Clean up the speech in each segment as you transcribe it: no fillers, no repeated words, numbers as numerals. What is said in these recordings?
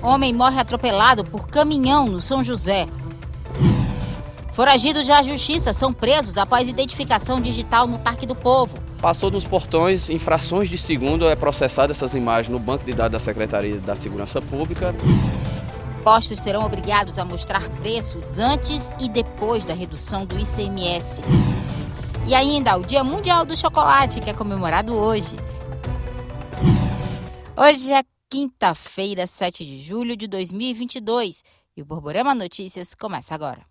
Homem morre atropelado por caminhão no São José. Foragidos da Justiça são presos após identificação digital no Parque do Povo. Passou nos portões, em frações de segundo, é processado essas imagens no banco de dados da Secretaria da Segurança Pública. Postos serão obrigados a mostrar preços antes e depois da redução do ICMS. E ainda o Dia Mundial do Chocolate, que é comemorado hoje. Hoje é quinta-feira, 7 de julho de 2022 e o Borborema Notícias começa agora.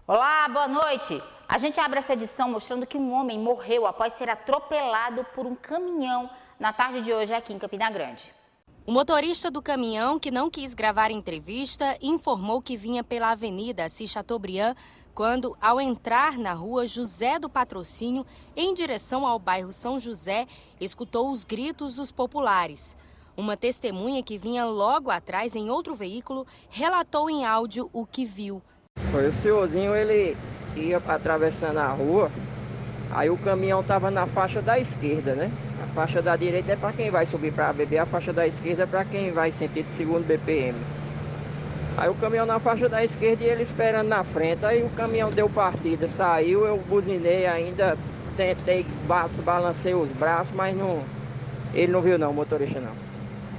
Olá, boa noite. A gente abre essa edição mostrando que um homem morreu após ser atropelado por um caminhão na tarde de hoje aqui em Campina Grande. O motorista do caminhão, que não quis gravar a entrevista, informou que vinha pela Avenida Assis Chateaubriand quando, ao entrar na rua José do Patrocínio, em direção ao bairro São José, escutou os gritos dos populares. Uma testemunha que vinha logo atrás em outro veículo relatou em áudio o que viu. Foi o senhorzinho, ele ia atravessando a rua, aí o caminhão estava na faixa da esquerda, né? A faixa da direita é para quem vai subir para beber, a faixa da esquerda é para quem vai sentido segundo BPM. Aí o caminhão na faixa da esquerda e ele esperando na frente, aí o caminhão deu partida, saiu, eu buzinei ainda, tentei, balancei os braços, mas não, ele não viu não, o motorista não.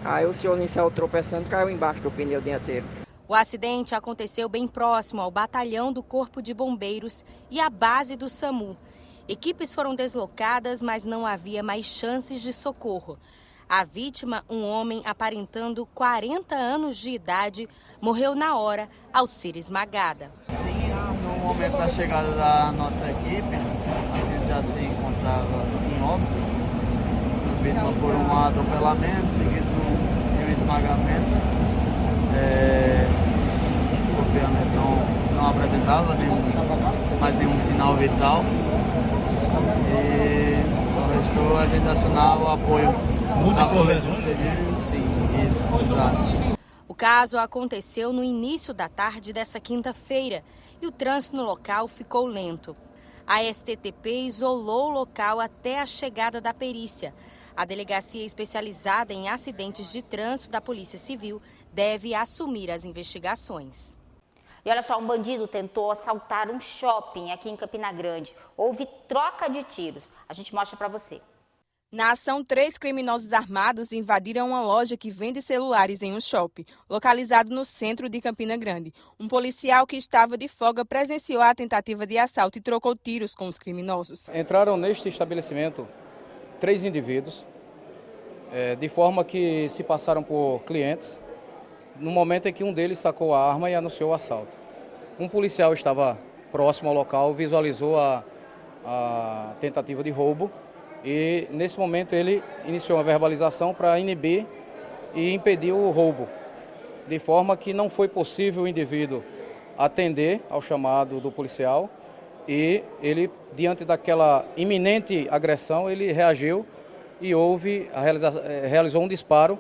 Aí o senhorzinho saiu tropeçando, caiu embaixo do pneu dianteiro. O acidente aconteceu bem próximo ao batalhão do Corpo de Bombeiros e à base do SAMU. Equipes foram deslocadas, mas não havia mais chances de socorro. A vítima, um homem aparentando 40 anos de idade, morreu na hora ao ser esmagada. Sim, no momento da chegada da nossa equipe, a gente já se encontrava em óbito, vítima por um atropelamento, seguido de um esmagamento. Obviamente não apresentava mais nenhum sinal vital e só restou a gente acionar o apoio da Polícia Civil. Sim, isso, exato. O caso aconteceu no início da tarde dessa quinta-feira e o trânsito no local ficou lento. A STTP isolou o local até a chegada da perícia. A delegacia especializada em acidentes de trânsito da Polícia Civil deve assumir as investigações. E olha só, um bandido tentou assaltar um shopping aqui em Campina Grande. Houve troca de tiros. A gente mostra para você. Na ação, 3 criminosos armados invadiram uma loja que vende celulares em um shopping, localizado no centro de Campina Grande. Um policial que estava de folga presenciou a tentativa de assalto e trocou tiros com os criminosos. Entraram neste estabelecimento 3 indivíduos, de forma que se passaram por clientes, no momento em que um deles sacou a arma e anunciou o assalto. Um policial estava próximo ao local, visualizou a tentativa de roubo e, nesse momento, ele iniciou uma verbalização para inibir e impedir o roubo, de forma que não foi possível o indivíduo atender ao chamado do policial e ele, diante daquela iminente agressão, ele reagiu e realizou um disparo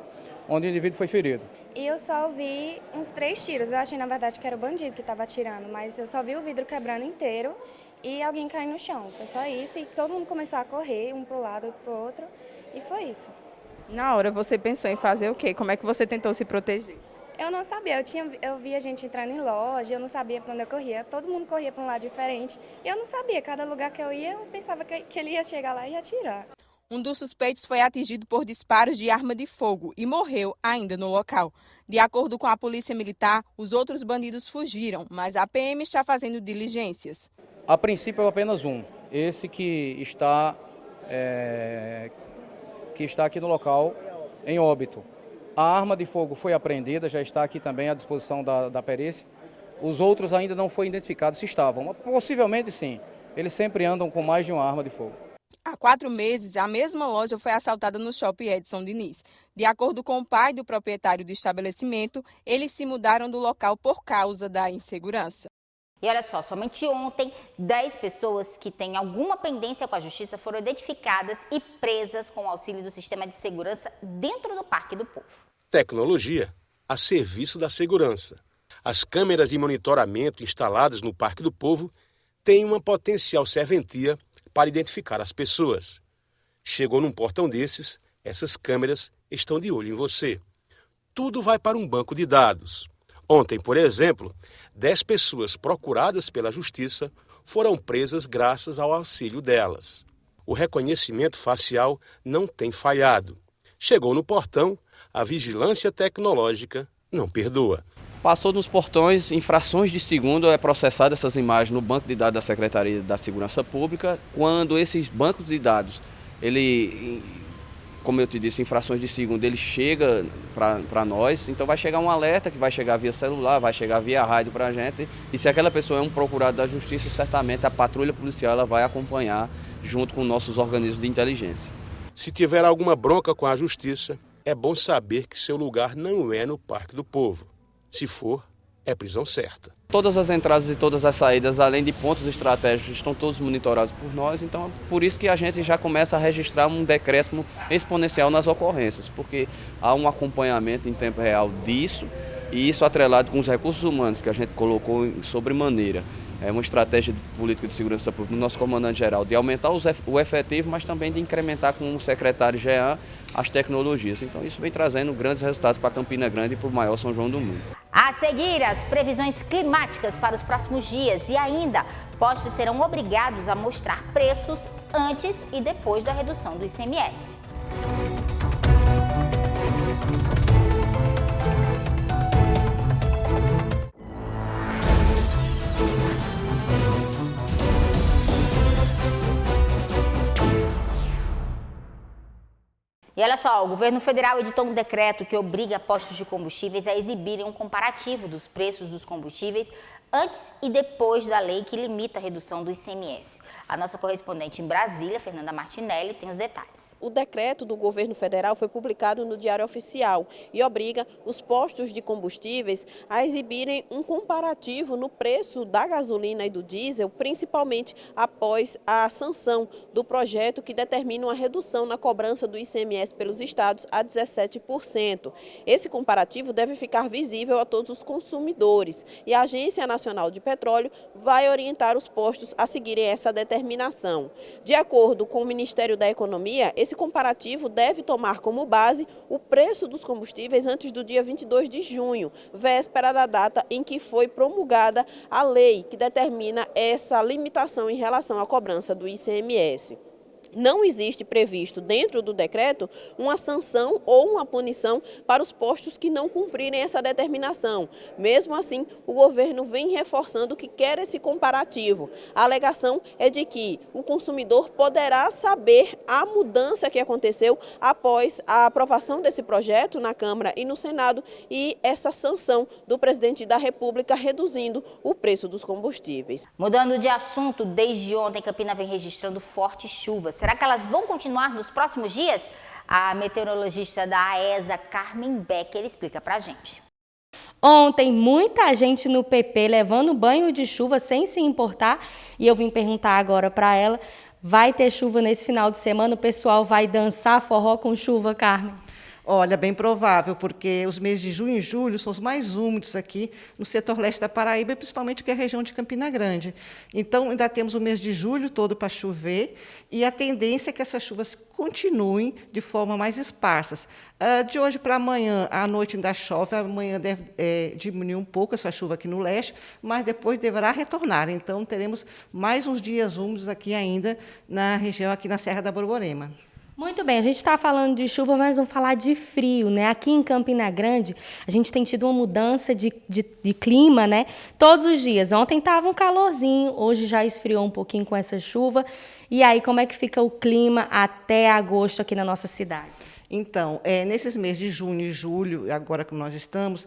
onde o indivíduo foi ferido. E eu só ouvi uns 3 tiros. Eu achei, na verdade, que era o bandido que estava atirando, mas eu só vi o vidro quebrando inteiro e alguém cair no chão. Foi só isso e todo mundo começou a correr, um para o lado, outro para o outro, e foi isso. Na hora você pensou em fazer o quê? Como é que você tentou se proteger? Eu não sabia, eu via gente entrando em loja, eu não sabia para onde eu corria, todo mundo corria para um lado diferente. E eu não sabia, cada lugar que eu ia, eu pensava que ele ia chegar lá e ia atirar. Um dos suspeitos foi atingido por disparos de arma de fogo e morreu ainda no local. De acordo com a Polícia Militar, os outros bandidos fugiram, mas a PM está fazendo diligências. A princípio é apenas um, esse que está aqui no local em óbito. A arma de fogo foi apreendida, já está aqui também à disposição da perícia. Os outros ainda não foi identificado se estavam, mas possivelmente sim. Eles sempre andam com mais de uma arma de fogo. Há 4 meses, a mesma loja foi assaltada no Shopping Edson Diniz. De acordo com o pai do proprietário do estabelecimento, eles se mudaram do local por causa da insegurança. E olha só, somente ontem, 10 pessoas que têm alguma pendência com a justiça foram identificadas e presas com o auxílio do sistema de segurança dentro do Parque do Povo. Tecnologia a serviço da segurança. As câmeras de monitoramento instaladas no Parque do Povo tem uma potencial serventia para identificar as pessoas. Chegou num portão desses, essas câmeras estão de olho em você. Tudo vai para um banco de dados. Ontem, por exemplo, 10 pessoas procuradas pela Justiça foram presas graças ao auxílio delas. O reconhecimento facial não tem falhado. Chegou no portão, a vigilância tecnológica não perdoa. Passou nos portões, em frações de segundo é processada essas imagens no banco de dados da Secretaria da Segurança Pública. Quando esses bancos de dados, como eu te disse, em frações de segundo, ele chega para nós, então vai chegar um alerta que vai chegar via celular, vai chegar via rádio para a gente, e se aquela pessoa é um procurado da Justiça, certamente a patrulha policial ela vai acompanhar junto com nossos organismos de inteligência. Se tiver alguma bronca com a Justiça, é bom saber que seu lugar não é no Parque do Povo. Se for, é prisão certa. Todas as entradas e todas as saídas, além de pontos estratégicos, estão todos monitorados por nós, então é por isso que a gente já começa a registrar um decréscimo exponencial nas ocorrências, porque há um acompanhamento em tempo real disso, e isso atrelado com os recursos humanos que a gente colocou em sobremaneira. É uma estratégia de política de segurança pública do nosso comandante-geral de aumentar o efetivo, mas também de incrementar com o secretário Jean as tecnologias. Então isso vem trazendo grandes resultados para Campina Grande e para o maior São João do mundo. A seguir, as previsões climáticas para os próximos dias e ainda, postos serão obrigados a mostrar preços antes e depois da redução do ICMS. E olha só, o governo federal editou um decreto que obriga postos de combustíveis a exibirem um comparativo dos preços dos combustíveis antes e depois da lei que limita a redução do ICMS. A nossa correspondente em Brasília, Fernanda Martinelli, tem os detalhes. O decreto do governo federal foi publicado no Diário Oficial e obriga os postos de combustíveis a exibirem um comparativo no preço da gasolina e do diesel, principalmente após a sanção do projeto que determina uma redução na cobrança do ICMS pelos estados a 17%. Esse comparativo deve ficar visível a todos os consumidores e a Agência Nacional de Petróleo vai orientar os postos a seguirem essa determinação. De acordo com o Ministério da Economia, esse comparativo deve tomar como base o preço dos combustíveis antes do dia 22 de junho, véspera da data em que foi promulgada a lei que determina essa limitação em relação à cobrança do ICMS. Não existe previsto dentro do decreto uma sanção ou uma punição para os postos que não cumprirem essa determinação. Mesmo assim, o governo vem reforçando que quer esse comparativo. A alegação é de que o consumidor poderá saber a mudança que aconteceu após a aprovação desse projeto na Câmara e no Senado e essa sanção do presidente da República reduzindo o preço dos combustíveis. Mudando de assunto, desde ontem Campina vem registrando fortes chuvas. Será que elas vão continuar nos próximos dias? A meteorologista da AESA, Carmen Becker, explica pra gente. Ontem, muita gente no PP levando banho de chuva sem se importar. E eu vim perguntar agora para ela, vai ter chuva nesse final de semana? O pessoal vai dançar forró com chuva, Carmen? Olha, bem provável, porque os meses de junho e julho são os mais úmidos aqui no setor leste da Paraíba, principalmente que é a região de Campina Grande. Então, ainda temos o mês de julho todo para chover e a tendência é que essas chuvas continuem de forma mais esparsas. De hoje para amanhã, à noite ainda chove, amanhã deve diminuir um pouco essa chuva aqui no leste, mas depois deverá retornar. Então, teremos mais uns dias úmidos aqui ainda na região, aqui na Serra da Borborema. Muito bem, a gente está falando de chuva, mas vamos falar de frio, né? Aqui em Campina Grande, a gente tem tido uma mudança de clima, né? Todos os dias. Ontem estava um calorzinho, hoje já esfriou um pouquinho com essa chuva. E aí, como é que fica o clima até agosto aqui na nossa cidade? Então, nesses meses de junho e julho, agora que nós estamos,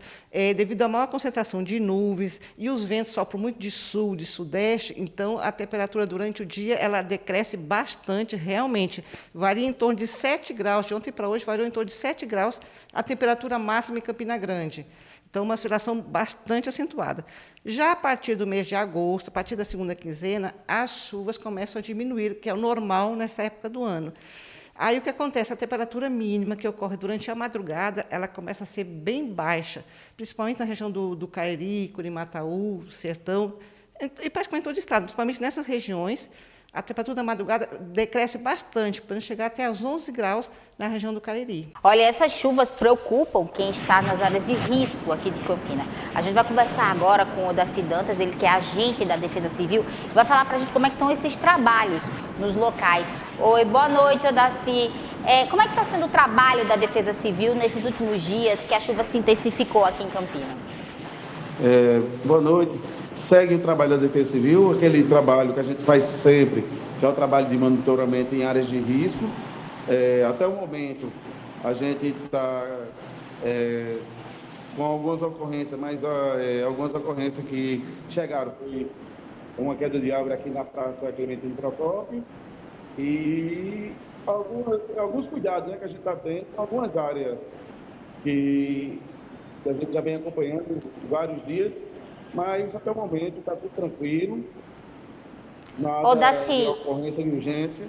devido à maior concentração de nuvens e os ventos sopram muito de sul, de sudeste, então a temperatura durante o dia ela decresce bastante, realmente. Varia em torno de 7 graus, de ontem para hoje variou em torno de 7 graus a temperatura máxima em Campina Grande. Então, uma oscilação bastante acentuada. Já a partir do mês de agosto, a partir da segunda quinzena, as chuvas começam a diminuir, que é o normal nessa época do ano. Aí o que acontece? A temperatura mínima que ocorre durante a madrugada, ela começa a ser bem baixa, principalmente na região do Cariri, Curimataú, Sertão. e praticamente todo o estado, principalmente nessas regiões, a temperatura da madrugada decresce bastante, podendo chegar até aos 11 graus na região do Cariri. Olha, essas chuvas preocupam quem está nas áreas de risco aqui de Campina. A gente vai conversar agora com o Odaci Dantas, ele que é agente da Defesa Civil, e vai falar para a gente como é que estão esses trabalhos nos locais. Oi, boa noite, Odaci. Como é que está sendo o trabalho da Defesa Civil nesses últimos dias que a chuva se intensificou aqui em Campina? Boa noite. Segue o trabalho da Defesa Civil, aquele trabalho que a gente faz sempre, que é o trabalho de monitoramento em áreas de risco. Até o momento, a gente está com algumas ocorrências, mas algumas ocorrências que chegaram. Foi uma queda de árvore aqui na Praça Clementino Procópio e alguns cuidados, né, que a gente está tendo, algumas áreas que a gente já vem acompanhando vários dias, mas até o momento está tudo tranquilo, nada de ocorrência de urgência.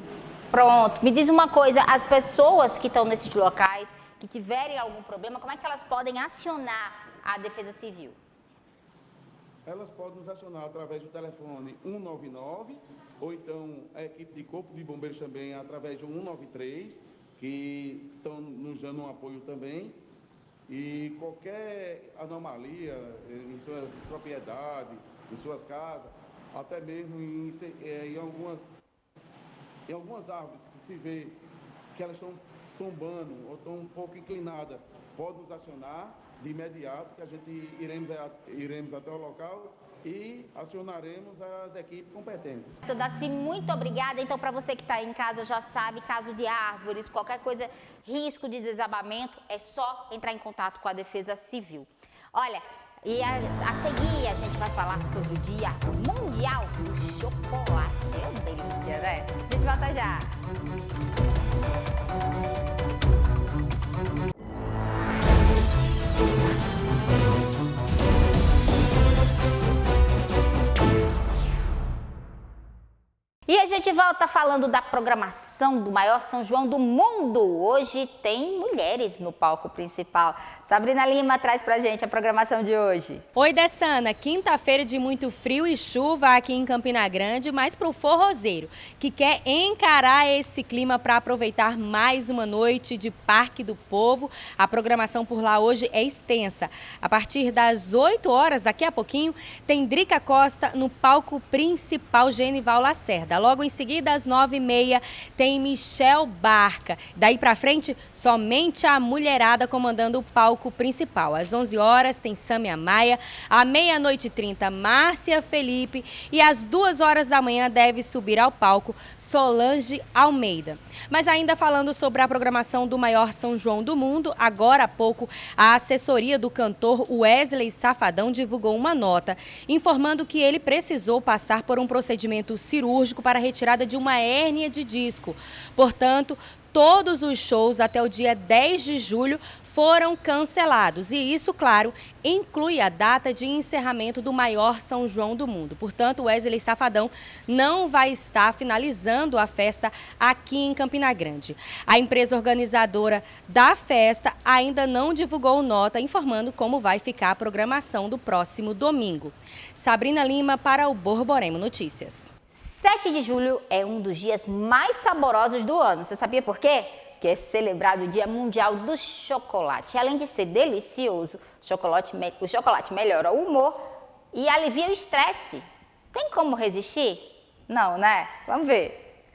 Pronto, me diz uma coisa, as pessoas que estão nesses locais, que tiverem algum problema, como é que elas podem acionar a Defesa Civil? Elas podem nos acionar através do telefone 199, ou então a equipe de Corpo de Bombeiros também através do 193, que estão nos dando um apoio também. E qualquer anomalia em suas propriedades, em suas casas, até mesmo em algumas árvores que se vê que elas estão tombando ou estão um pouco inclinadas, pode nos acionar de imediato, que a gente iremos até o local e acionaremos as equipes competentes. Odaci, muito obrigada. Então, para você que está em casa, já sabe, caso de árvores, qualquer coisa, risco de desabamento, é só entrar em contato com a Defesa Civil. Olha, e a seguir a gente vai falar sobre o Dia Mundial do Chocolate. É uma delícia, né? A gente volta já. E a gente volta falando da programação do maior São João do mundo. Hoje tem mulheres no palco principal. Sabrina Lima traz pra gente a programação de hoje. Oi, Dessana. Quinta-feira de muito frio e chuva aqui em Campina Grande, mas pro forrozeiro, que quer encarar esse clima para aproveitar mais uma noite de Parque do Povo. A programação por lá hoje é extensa. A partir das 8 horas, daqui a pouquinho, tem Drica Costa no palco principal Genival Lacerda. Logo em seguida, às 9h30, tem Michel Barca. Daí pra frente, somente a mulherada comandando o palco principal. Às 11 horas, tem Sâmia Maia. À 00h30, Márcia Felipe. E às 2 horas da manhã, deve subir ao palco Solange Almeida. Mas ainda falando sobre a programação do maior São João do mundo, agora há pouco, a assessoria do cantor Wesley Safadão divulgou uma nota informando que ele precisou passar por um procedimento cirúrgico para a retirada de uma hérnia de disco. Portanto, todos os shows até o dia 10 de julho foram cancelados. E isso, claro, inclui a data de encerramento do maior São João do mundo. Portanto, Wesley Safadão não vai estar finalizando a festa aqui em Campina Grande. A empresa organizadora da festa ainda não divulgou nota informando como vai ficar a programação do próximo domingo. Sabrina Lima para o Borborema Notícias. 7 de julho é um dos dias mais saborosos do ano. Você sabia por quê? Que é celebrado o Dia Mundial do Chocolate. Além de ser delicioso, o chocolate melhora o humor e alivia o estresse. Tem como resistir? Não, né? Vamos ver.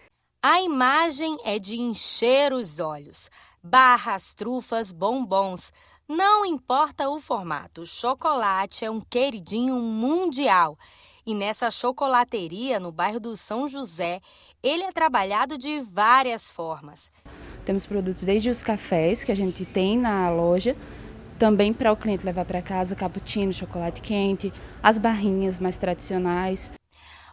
A imagem é de encher os olhos. Barras, trufas, bombons. Não importa o formato, o chocolate é um queridinho mundial. E nessa chocolateria, no bairro do São José, ele é trabalhado de várias formas. Temos produtos desde os cafés que a gente tem na loja, também para o cliente levar para casa, cappuccino, chocolate quente, as barrinhas mais tradicionais.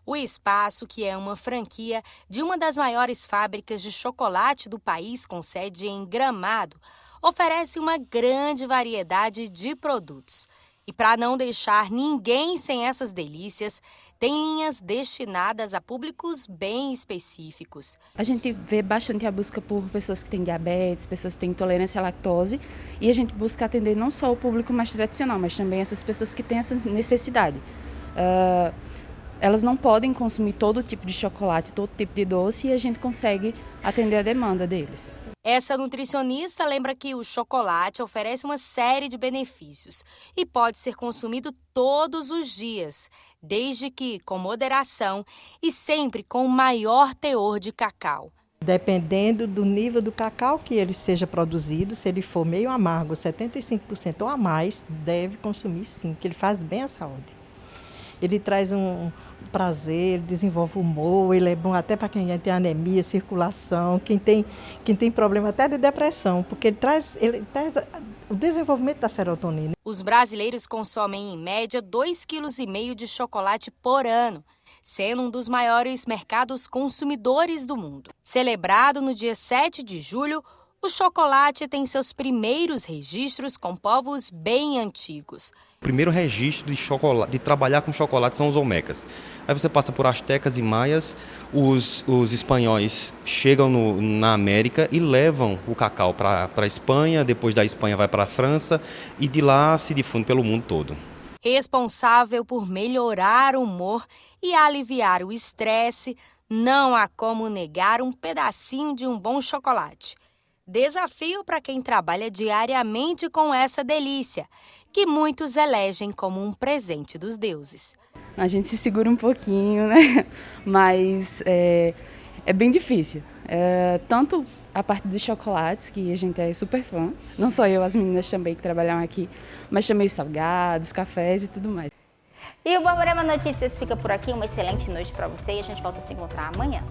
O espaço, que é uma franquia de uma das maiores fábricas de chocolate do país, com sede em Gramado, oferece uma grande variedade de produtos. E para não deixar ninguém sem essas delícias, tem linhas destinadas a públicos bem específicos. A gente vê bastante a busca por pessoas que têm diabetes, pessoas que têm intolerância à lactose, e a gente busca atender não só o público mais tradicional, mas também essas pessoas que têm essa necessidade. elas não podem consumir todo tipo de chocolate, todo tipo de doce, e a gente consegue atender a demanda deles. Essa nutricionista lembra que o chocolate oferece uma série de benefícios e pode ser consumido todos os dias, desde que com moderação e sempre com o maior teor de cacau. Dependendo do nível do cacau que ele seja produzido, se ele for meio amargo, 75% ou a mais, deve consumir sim, que ele faz bem à saúde. Ele traz um prazer, desenvolve humor, ele é bom até para quem tem anemia, circulação, quem tem problema até de depressão, porque ele traz o desenvolvimento da serotonina. Os brasileiros consomem em média 2,5 kg de chocolate por ano, sendo um dos maiores mercados consumidores do mundo. Celebrado no dia 7 de julho, o chocolate tem seus primeiros registros com povos bem antigos. O primeiro registro de trabalhar com chocolate são os olmecas. Aí você passa por astecas e maias, os espanhóis chegam na América e levam o cacau para a Espanha, depois da Espanha vai para a França e de lá se difunde pelo mundo todo. Responsável por melhorar o humor e aliviar o estresse, não há como negar um pedacinho de um bom chocolate. Desafio para quem trabalha diariamente com essa delícia, que muitos elegem como um presente dos deuses. A gente se segura um pouquinho, né? Mas é bem difícil. Tanto a parte dos chocolates, que a gente é super fã, não só eu, as meninas também que trabalham aqui, mas também os salgados, cafés e tudo mais. E o Borborema Notícias fica por aqui. Uma excelente noite para você e a gente volta a se encontrar amanhã.